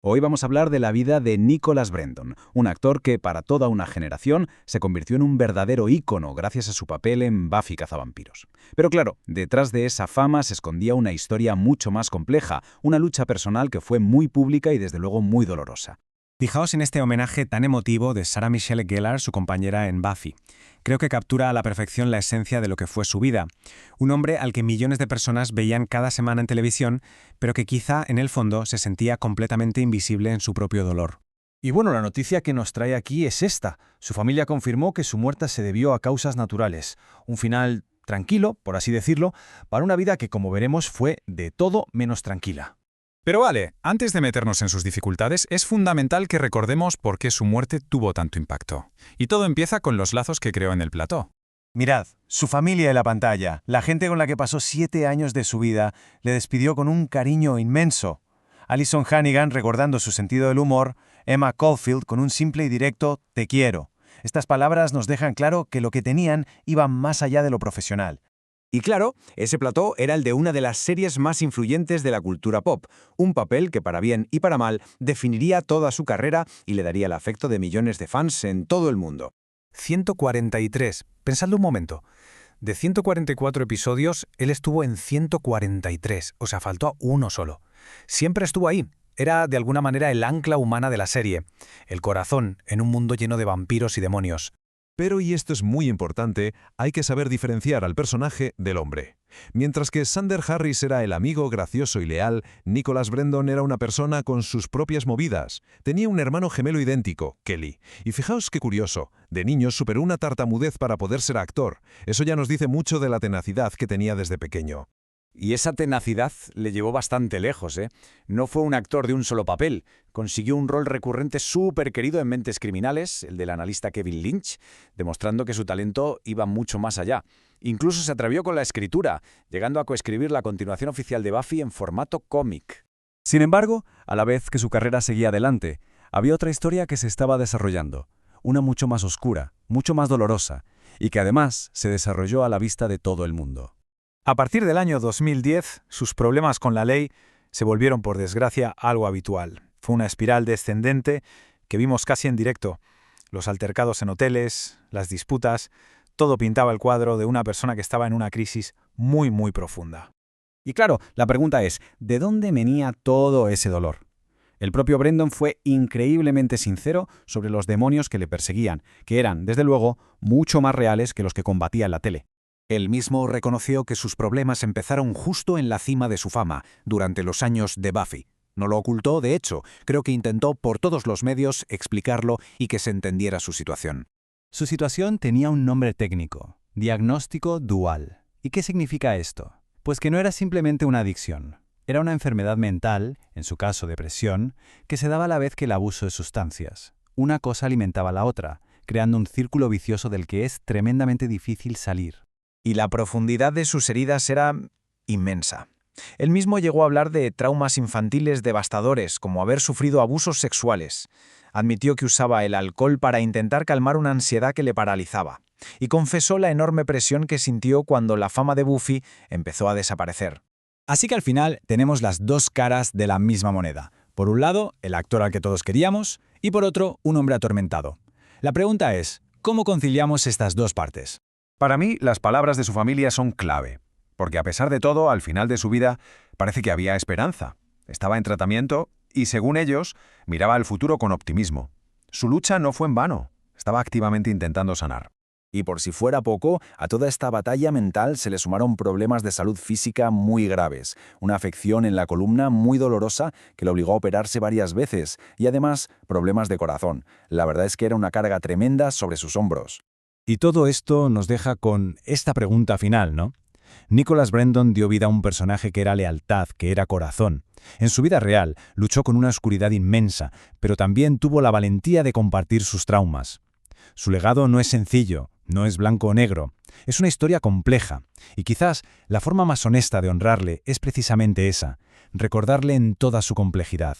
Hoy vamos a hablar de la vida de Nicholas Brendon, un actor que para toda una generación se convirtió en un verdadero ícono gracias a su papel en Buffy cazavampiros. Pero claro, detrás de esa fama se escondía una historia mucho más compleja, una lucha personal que fue muy pública y desde luego muy dolorosa. Fijaos en este homenaje tan emotivo de Sarah Michelle Gellar, su compañera en Buffy. Creo que captura a la perfección la esencia de lo que fue su vida. Un hombre al que millones de personas veían cada semana en televisión, pero que quizá en el fondo se sentía completamente invisible en su propio dolor. Y bueno, la noticia que nos trae aquí es esta. Su familia confirmó que su muerte se debió a causas naturales. Un final tranquilo, por así decirlo, para una vida que, como veremos, fue de todo menos tranquila. Pero vale, antes de meternos en sus dificultades, es fundamental que recordemos por qué su muerte tuvo tanto impacto. Y todo empieza con los lazos que creó en el plató. Mirad, su familia en la pantalla, la gente con la que pasó 7 años de su vida, le despidió con un cariño inmenso. Alison Hannigan recordando su sentido del humor, Emma Caulfield con un simple y directo «te quiero». Estas palabras nos dejan claro que lo que tenían iba más allá de lo profesional. Y claro, ese plató era el de una de las series más influyentes de la cultura pop, un papel que para bien y para mal definiría toda su carrera y le daría el afecto de millones de fans en todo el mundo. 143. Pensadlo un momento. De 144 episodios, él estuvo en 143, o sea, faltó uno solo. Siempre estuvo ahí. Era de alguna manera el ancla humana de la serie, el corazón en un mundo lleno de vampiros y demonios. Pero, y esto es muy importante, hay que saber diferenciar al personaje del hombre. Mientras que Xander Harris era el amigo gracioso y leal, Nicholas Brendon era una persona con sus propias movidas. Tenía un hermano gemelo idéntico, Kelly. Y fijaos qué curioso, de niño superó una tartamudez para poder ser actor. Eso ya nos dice mucho de la tenacidad que tenía desde pequeño. Y esa tenacidad le llevó bastante lejos, ¿eh? No fue un actor de un solo papel. Consiguió un rol recurrente súper querido en Mentes Criminales, el del analista Kevin Lynch, demostrando que su talento iba mucho más allá. Incluso se atrevió con la escritura, llegando a coescribir la continuación oficial de Buffy en formato cómic. Sin embargo, a la vez que su carrera seguía adelante, había otra historia que se estaba desarrollando, una mucho más oscura, mucho más dolorosa, y que además se desarrolló a la vista de todo el mundo. A partir del año 2010, sus problemas con la ley se volvieron, por desgracia, algo habitual. Fue una espiral descendente que vimos casi en directo. Los altercados en hoteles, las disputas, todo pintaba el cuadro de una persona que estaba en una crisis muy, muy profunda. Y claro, la pregunta es, ¿de dónde venía todo ese dolor? El propio Brendon fue increíblemente sincero sobre los demonios que le perseguían, que eran, desde luego, mucho más reales que los que combatía en la tele. Él mismo reconoció que sus problemas empezaron justo en la cima de su fama, durante los años de Buffy. No lo ocultó, de hecho, creo que intentó por todos los medios explicarlo y que se entendiera su situación. Su situación tenía un nombre técnico, diagnóstico dual. ¿Y qué significa esto? Pues que no era simplemente una adicción. Era una enfermedad mental, en su caso depresión, que se daba a la vez que el abuso de sustancias. Una cosa alimentaba a la otra, creando un círculo vicioso del que es tremendamente difícil salir. Y la profundidad de sus heridas era inmensa. Él mismo llegó a hablar de traumas infantiles devastadores, como haber sufrido abusos sexuales. Admitió que usaba el alcohol para intentar calmar una ansiedad que le paralizaba. Y confesó la enorme presión que sintió cuando la fama de Buffy empezó a desaparecer. Así que al final tenemos las dos caras de la misma moneda. Por un lado, el actor al que todos queríamos, y por otro, un hombre atormentado. La pregunta es, ¿cómo conciliamos estas dos partes? Para mí, las palabras de su familia son clave, porque a pesar de todo, al final de su vida, parece que había esperanza. Estaba en tratamiento y, según ellos, miraba al futuro con optimismo. Su lucha no fue en vano, estaba activamente intentando sanar. Y por si fuera poco, a toda esta batalla mental se le sumaron problemas de salud física muy graves, una afección en la columna muy dolorosa que le obligó a operarse varias veces, y además problemas de corazón. La verdad es que era una carga tremenda sobre sus hombros. Y todo esto nos deja con esta pregunta final, ¿no? Nicholas Brendon dio vida a un personaje que era lealtad, que era corazón. En su vida real, luchó con una oscuridad inmensa, pero también tuvo la valentía de compartir sus traumas. Su legado no es sencillo, no es blanco o negro. Es una historia compleja, y quizás la forma más honesta de honrarle es precisamente esa, recordarle en toda su complejidad.